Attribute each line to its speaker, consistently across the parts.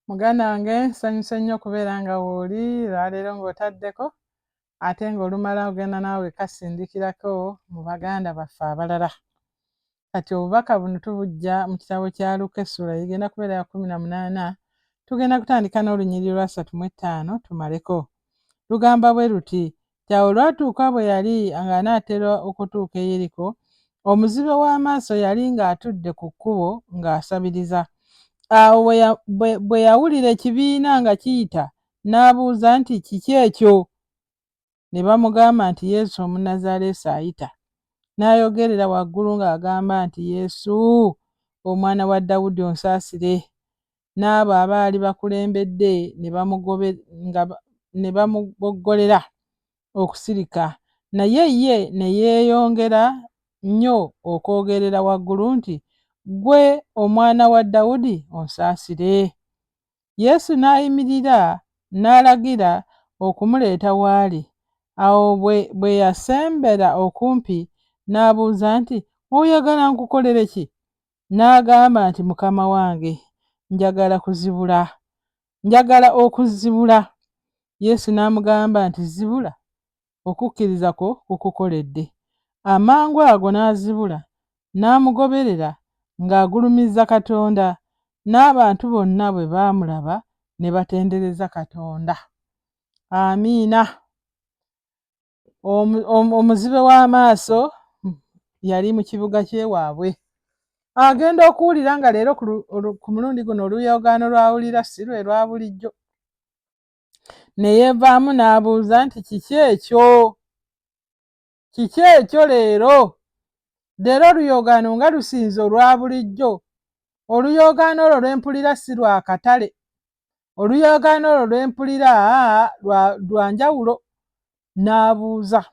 Speaker 1: Muganda wange nsanyuse nnyo okubeera nga wooli lwaleero ng'otaddeko ate ng'olumala ogenda naawe kasindikirako mu baganda baffe abalala. Kati obubaka buno tubujja mu kitabo kya Lukka essula egenda kubeera ya 18, tugenda kutandika n'olunyiriri lwa 35 tumaleko. Lugamba bwe luti, Awo olwatuuka bwe yali ng'anaatera okutuuka e Yeriko, omuzibe w'amaaso yali ng'atudde ku kkubo ng'asabiriza. Awo bwe yawulira ekibiina nga kiyita, n'abuuza nti, kiki ekyo? Ne bamugamba nti Yesu Omunnazaaleesi ayita. N'ayogerera waggulu ng'agamba nti, Yesu, omwana wa Dawudi onsaasire. N'abo abaali bakulembedde ne bamuboggolera okusirika, naye ye ne yeeyongera nnyo okwogerera waggulu nti, Ggwe omwana wa Dawudi onsaasire. Yesu n'ayimirira n'alagira okumuleeta w'ali. Awo bwe yasembera okumpi n'abuuza nti, oyagala nkukolere ki? N'agamba nti, Mukama wange, njagala okuzibula. Yesu n'amugamba nti, zibula, okukkiriza kwo kukukoledde. Amangu ago n'azibula, n'amugoberera ng'agulumiza Katonda, n'abantu bonna bwe baamulaba ne batendereza Katonda. Amiina. Omuzibe w'amaaso yali mu kibuga ky'ewaabwe. Agenda okuwulira nga leero ku mulundi guno oluyoogaano lwawulira si lwe lwa bulijjo. Ne yeevaamu n'abuuza nti, kiki ekyo? Kiki ekyo leero? Leero oluyoogaano nga lusinze olwa bulijjo. Oluyoogaano olwo lwempulira si lwa katale. Oluyoogaano olwo lwempulira lwa njawulo. N'abuuza,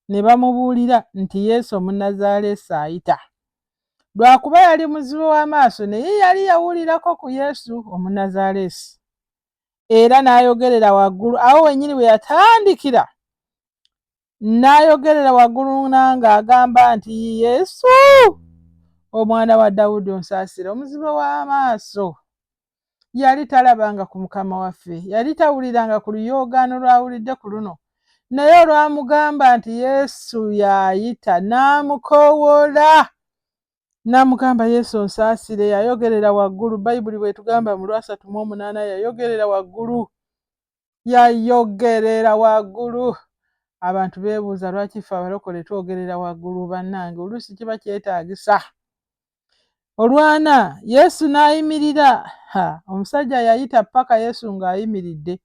Speaker 1: ne bamubuulira nti Yesu Omunnazaaleesi ayita. Lwakuba yali muzibe w'amaaso naye yali yawulirako ku Yesu Omunnazaaleesi. Era n'ayogerera waggulu, awo wennyini we yatandikira. N'ayogerera waggulu ng'agamba nti, Yesu, omwana wa Dawudi onsaasire. Omuzibe w'amaaso yali talabanga ku Mukama waffe, yali tawuliranga ku luyoogaano lwawulidde ku luno. Naye olwamugamba nti Yesu y'ayita, n'amukoowoola. N'amugamba Yesu onsaasire, yayogerera waggulu. Bayibuli bw'etugamba mu lwa 38 yayogerera waggulu. Yayogerera waggulu. Abantu beebuuza lwaki ffe abalokole twogerera waggulu bannange, oluusi kiba kyetaagisa. Olwana Yesu n'ayimirira. Omusajja yayita paka Yesu ng'ayimiridde.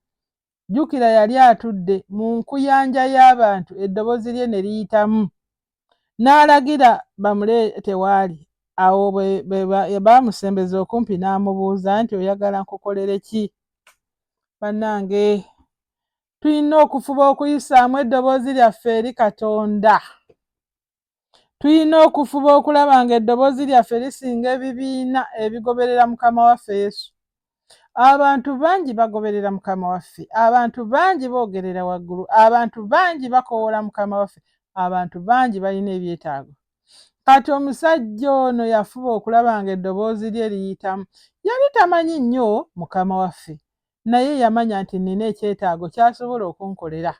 Speaker 1: Jjukira yali atudde mu nkuyanja y'abantu, eddoboozi lye ne liyitamu. N'alagira bamuleete w'ali. Awo baamusembeza okumpi n'amubuuza nti, oyagala nkukolere ki? Bannange, tulina okufuba okuyisaamu eddoboozi lyaffe eri Katonda. Tulina okufuba okulaba nga eddoboozi lyaffe lisinga ebibiina ebigoberera Mukama waffe Yesu. Abantu bangi bagoberera Mukama waffe, abantu bangi boogerera waggulu, abantu bangi bakoowoola Mukama waffe, abantu bangi balina ebyetaago. Kati omusajja ono yafuba okulaba nga eddoboozi lye liyitamu. Yali tamanyi nnyo Mukama waffe, naye yamanya nti nina ekyetaago ky'asobola okunkolera.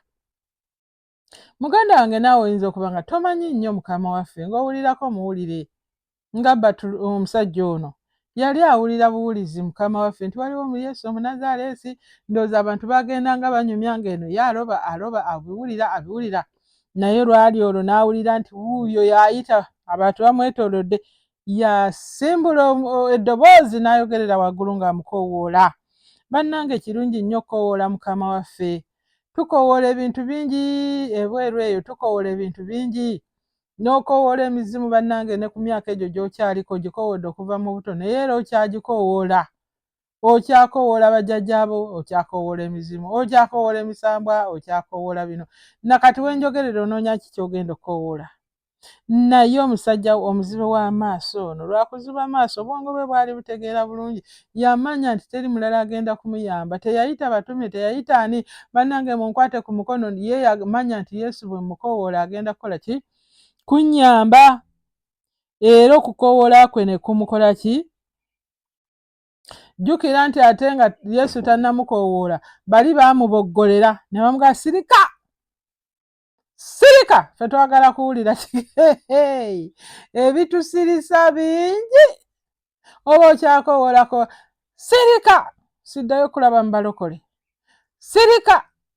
Speaker 1: Muganda wange naawe oyinza okuba nga tomanyi nnyo Mukama waffe, ng'owulirako muwulire. Nga omusajja ono yali awulira buwulizi Mukama waffe nti waliwo mu Yesu Omunnazaaleesi. Ndowooza abantu bagendanga banyumya ng'eno ye aloba abiwulira. Naye lwali olwo n'awulira nti wuuyo y'ayita, abantu bamwetoolodde. Yasimbula eddoboozi n'ayogerera waggulu ng'amukoowoola. Bannange, kirungi nnyo okukoowoola Mukama waffe. Tukoowoola ebintu bingi ebweru eyo, tukoowoola ebintu bingi. N'okoowoola emizimu bannange, ne ku myaka egyo gy'okyaliko gikoowodde okuva mu buto, naye era okyagikoowoola. Okyakoowoola bajjajjaabo, okyakoowoola emizimu, okyakoowoola emisambwa, okyakoowoola bino. Nakati wenjogerera onoonya ki ky'ogenda okukoowoola? Naye omusajja omuzibe w'amaaso ono lwakuziba amaaso, obwongo bwe bwali butegeera bulungi. Yamanya nti teri mulala agenda kumuyamba. Teyayita batume, teyayita ani. Bannange, munkwate ku mukono. Ye yamanya nti Yesu bwe mukoowoola agenda kukola ki? Kunnyamba. Era okukoowoola kwe ne kumukola ki? jjukira nti ate nga Yesu tannamukowoola bali baamuboggolera ne bamugaa sirika ffe twagala kuwulira ebitusirisa bingi oba okyakowoolako sirika siddayo kulaba mu balokole sirika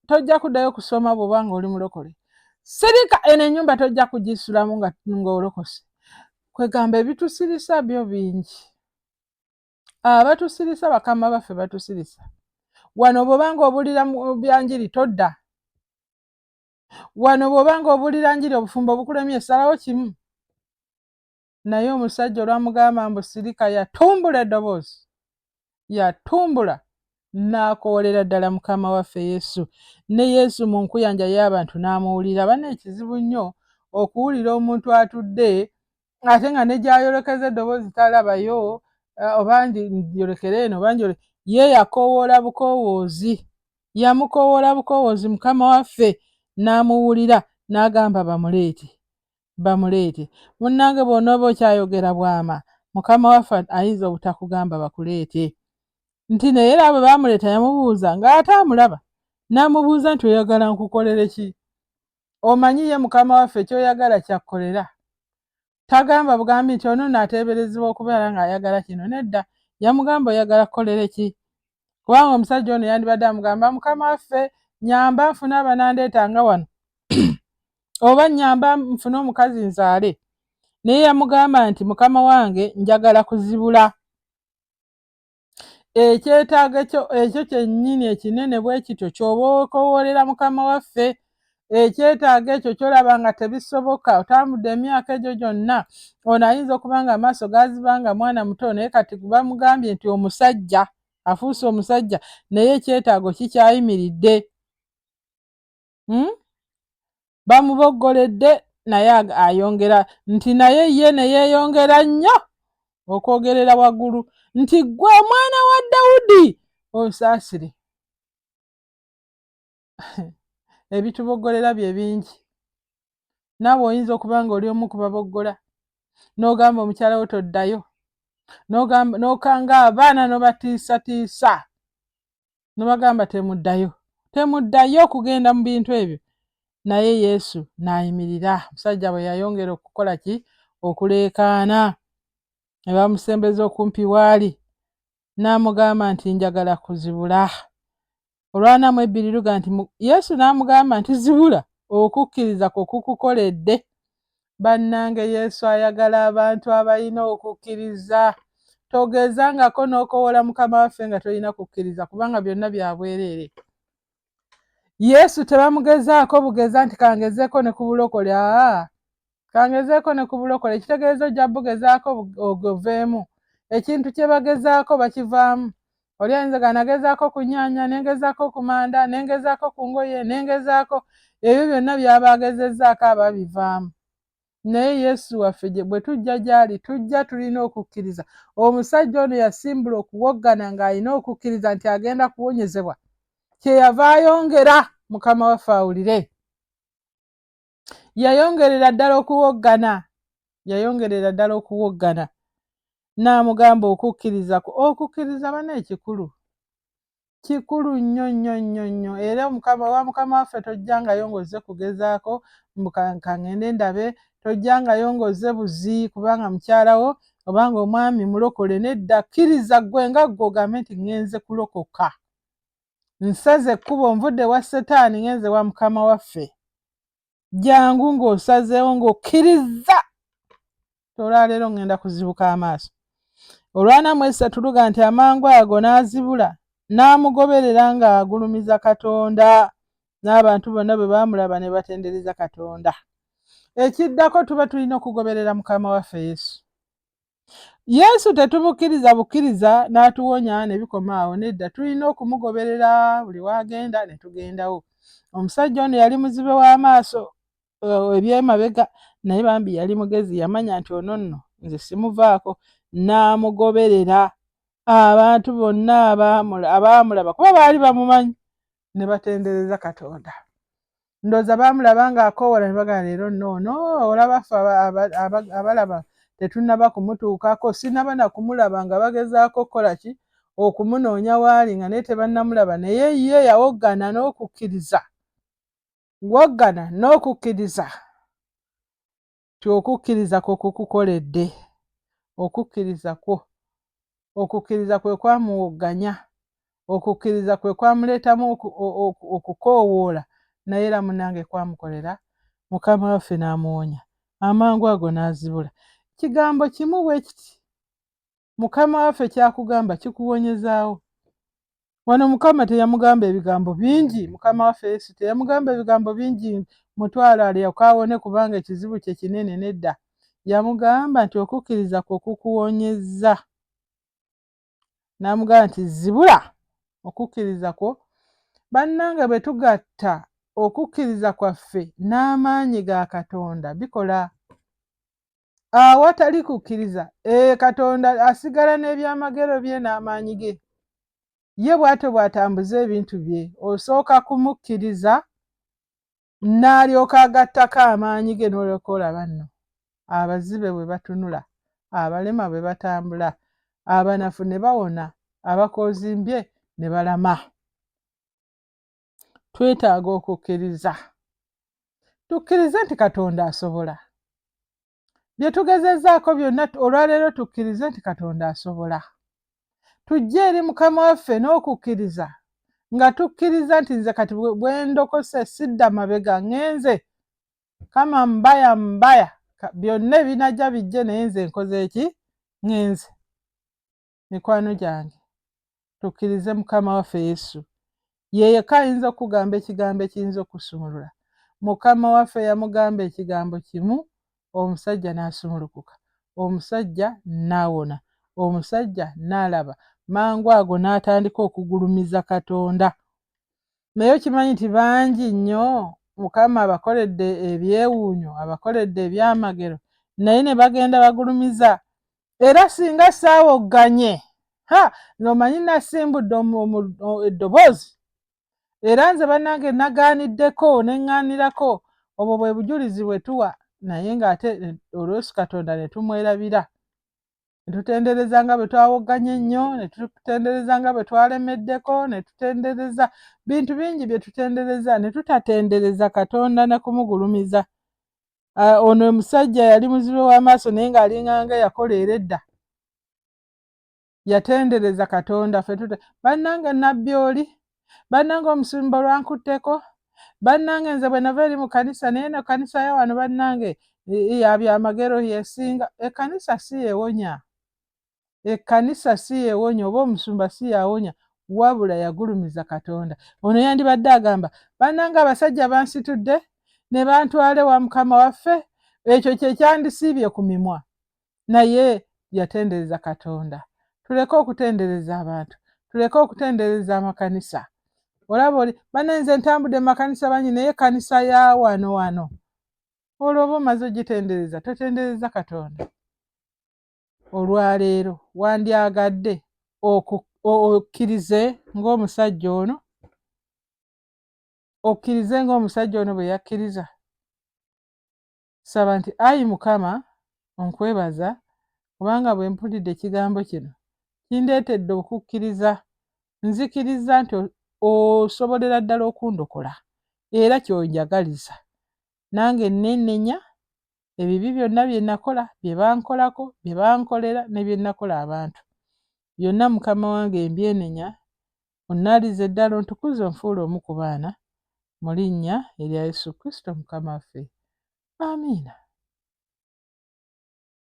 Speaker 1: tojja kuddayo kusoma bw'oba nga oli mulokole sirika eno ennyumba tojja kugisulamu nga olokose kwegamba ebitusirisa byo bingi abatusirisa bakama baffe batusirisa wano bw'obanga obuulira mu byanjiri todda wano bw'obanga obuulira njiri obufumbo bukulemye essalawo kimu naye omusajja olwamugamba mbu sirika yatumbula eddoboozi yatumbula n'akoowolera ddala mukama waffe Yesu ne Yesu mu nkuyanja y'abantu n'amuwulira bana ekizibu nnyo okuwulira omuntu atudde ate nga ne gy'ayolekeza eddoboozi talabayo oba njolekere eno oba ye yakoowoola bukoowoozi yamukoowoola bukoowoozi mukama waffe n'amuwulira n'agamba bamuleete munnange bw'onooba okyayogera bwama mukama waffe ayinza obutakugamba bakuleete nti naye era bwe baamuleeta yamubuuza ng'ate amulaba n'amubuuza nti oyagala nkukolere ki omanyi ye mukama waffe kyoyagala kyakkolera tagamba bugambi nti ono naateeberezebwa okubeera ng'ayagala kino nedda yamugamba oyagala kukolere ki kubanga omusajja ono yandibadde amugamba mukama waffe nyamba nfune abanandeetanga wano oba nyamba nfune omukazi nzaale naye yamugamba nti mukama wange njagala kuzibula ekyetaago ekyo kyennyini ekinene bwe kityo ky'oba okoowolera mukama waffe ekyetaago ekyo kyolaba nga tebisoboka otambudde emyaka egyo gyonna ono ayinza okuba nga amaaso gazibanga mwana muto naye kati bamugambye nti omusajja afuuse omusajja naye ekyetaago kikyayimiridde bamuboggoledde naye ayongera nti naye ye ne yeeyongera nnyo okwogerera waggulu nti gwe omwana wa Dawudi onsaasire ebituboggolera bye bingi naawe oyinza okuba nga oli omu kubaboggola n'ogamba omukyala wo toddayo n'okanga abaana n'obatiisatiisa n'obagamba temuddayo okugenda mu bintu ebyo naye Yesu n'ayimirira omusajja bwe yayongera okukola ki okuleekaana ne bamusembeza okumpi waali n'amugamba nti njagala kuzibula olwanamu ebbiriruga nti Yesu n'amugamba nti zibula okukkiriza kwe kukukoledde bannange Yesu ayagala abantu abalina okukkiriza togezangako n'okoowola mukama waffe nga tolina kukkiriza kubanga byonna bya bwereere Yesu tebamugezaako bugeza nti kangezeeko ne ku bulokole kangezeeko ne ku bulokole ekitegeeza ojja bugezaako ogoveemu ekintu kye bagezaako bakivaamu oli ayinza nagezaako ku nnyaanya nengezaako ku manda nengezaako ku ngoye nengezaako ebyo byonna byabagezezzaako ababivaamu naye Yesu waffe bwe tujja gy'ali tujja tulina okukkiriza omusajja ono yasimbula okuwoggana ng'alina okukkiriza nti agenda kuwonyezebwa kyeyava ayongera mukama waffe awulire yayongerera ddala okuwoggana n'amugamba okukkiriza bana kikulu nnyo era mukama waffe tojjangayo ng'ozze kugezaako kaŋŋende ndabe tojjangayo ng'ozze buzi kubanga mukyalawo obanga omwami mulokole nedda kkiriza ggwe nga ggwe ogambe nti ŋŋenze kulokoka nsaze ekkubo nvudde wa Setaani ŋŋenze wa mukama waffe jangu ng'osazeewo ng'okkiriza olwaleero ŋŋenda kuzibuka amaaso olwanamu esatuluga nti amangu ago n'azibula n'amugoberera ng'agulumiza Katonda n'abantu bonna bwe baamulaba ne batendereza Katonda ekiddako tuba tulina okugoberera mukama waffe Yesu tetumukkiriza bukkiriza n'atuwonya ne bikoma awo nedda tulina okumugoberera buli wagenda ne tugendawo omusajja ono yali muzibe w'amaaso ebyemabega naye bambi yali mugezi yamanya nti ono nno nze simuvaako n'amugoberera abantu bonna abaamulaba kuba baali bamumanyi ne batendereza Katonda ndooza baamulaba ng'akoowola ne bagala leero noono olaba ffe abalaba tetunnaba kumutuukako sinaba na kumulaba nga bagezaako kukola ki okumunoonya waali nga naye tebannamulaba, naye ye yawoggana n'okukkiriza. Woggana n'okukkiriza. Ti okukkiriza kwo kukukoledde. Okukkiriza kwo. Okukkiriza kwe kwamuwogganya. Okukkiriza kwe kwamuleetamu okukoowoola, naye era munnange kwamukolera, Mukama waffe n'amuwonya. Amangu ago n'azibula. Kigambo kimu bwe kiti. Mukama waffe kyakugamba kikuwonyezaawo. Wano Mukama teyamugamba ebigambo bingi. Mukama waffe Yesu teyamugamba ebigambo bingi mutwalo alyoke awone kubanga ekizibu kye kinene, nedda. Yamugamba nti okukkiriza kwo kukuwonyezza. N'amugamba nti zibula okukkiriza kwo. Bannange bwe tugatta okukkiriza kwaffe n'amaanyi ga Katonda bikola. Awatali kukkiriza, Katonda asigala n'ebyamagero bye n'amaanyi ge. Ye bw'atyo bw'atambuza ebintu bye. Osooka kumukkiriza n'alyoka agattako amaanyi ge n'olyoka olaba nno. Abazibe bwe batunula, abalema bwe batambula, abanafu ne bawona, abakoozimbye ne balama. Twetaaga okukkiriza. Tukkirize nti Katonda asobola. Bye tugezezzaako byonna olwaleero tukkirize nti Katonda asobola. Tujje eri Mukama waffe n'okukkiriza, nga tukkiriza nti nze kati bwe ndokose sidda mabega, ŋŋenze. Kama mbaya byonna ebinajja bijje naye nze nkoze eki? Ŋŋenze. Mikwano gyange, tukkirize Mukama waffe Yesu. Ye yekka ayinza okugamba ekigambo ekiyinza okusumulula. Mukama waffe yamugamba ekigambo kimu, omusajja n'asumulukuka. Omusajja n'awona. Omusajja n'alaba. Mangu ago n'atandika okugulumiza Katonda. Naye okimanyi nti bangi nnyo Mukama abakoledde ebyewuunyo, abakoledde ebyamagero, naye ne bagenda bagulumiza. Era singa saawogganye, ng'omanyi nasimbudde eddoboozi. Era nze bannange nagaaniddeko ne ŋŋaanirako, obwo bwe bujulizi bwe tuwa, naye ng'ate olw'Yesu Katonda ne tumwerabira. Ne tutendereza nga bwe twawogganye ennyo, ne tutendereza nga bwe twalemeddeko, ne tutendereza bintu bingi bye tutendereza, ne tutatendereza Katonda na kumugulumiza. Ono omusajja yali muzibe w'amaaso naye ng'alinganga yakola era edda. Yatendereza Katonda. Bannange nabbi oli, bannange omusumba lwankutteko, bannange nze bwe nava eri mu kanisa, naye no kanisa ya wano bannange yabyamagero yesinga. Ekkanisa si yeewonya. Ekkanisa si yeewonya, oba omusumba si yawonya, wabula yagulumiza Katonda. Ono yandibadde agamba, bannange abasajja bansitudde ne bantwala ewa Mukama waffe, ekyo kye kyandisiibye ku mimwa. Naye yatendereza Katonda. Tuleke okutendereza abantu, tuleke okutendereza amakanisa. Olaba oli, bannange nze ntambudde mu makanisa bangi, naye ekkanisa ya wano. Olwo oba omaze ogitendereza, totendereza Katonda. Olwaleero wandyagadde okkirize ng'omusajja ono, okkirize ng'omusajja ono bwe yakkiriza. Saba nti ayi Mukama onkwebaza kubanga bwe mpulidde ekigambo kino kindeetedde okukkiriza. Nzikiriza nti osobolera ddala okundokola era ky'onjagaliza. Nange nennenya ebibi byonna bye nakola, bye bankolako, bye bankolera ne bye nakola abantu. Byonna Mukama wange mbyenenya, onnaalize ddala ontukuze onfuule omu ku baana, mu linnya erya Yesu Kristo Mukama waffe. Amiina.